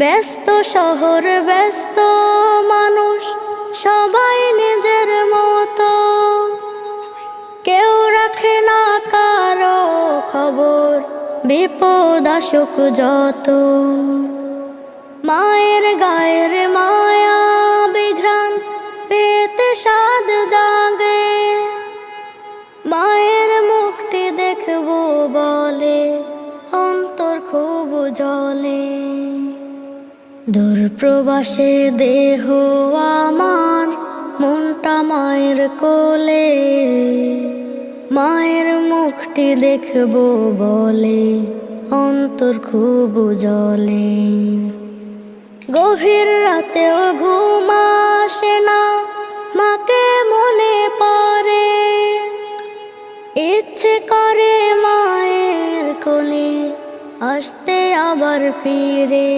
ব্যস্ত শহর ব্যস্ত মানুষ সবাই নিজের মতো, কেউ রাখে না কারো খবর, বিপদ আসুক যত। মায়ের গায়ের মায়া বিঘ্রাণ পেতে সাদ জাগে, মায়ের মুখটি দেখবো বলে অন্তর খুব জ্বলে। দূর প্রবাসে দেহ আমার, মনটা মায়ের কোলে, মায়ের মুখটি দেখবো বলে অন্তর খুব জ্বলে। গভীর রাতেও ঘুম আসে না, মাকে মনে পড়ে, ইচ্ছে করে মায়ের কোলে আসতে আবার ফিরে।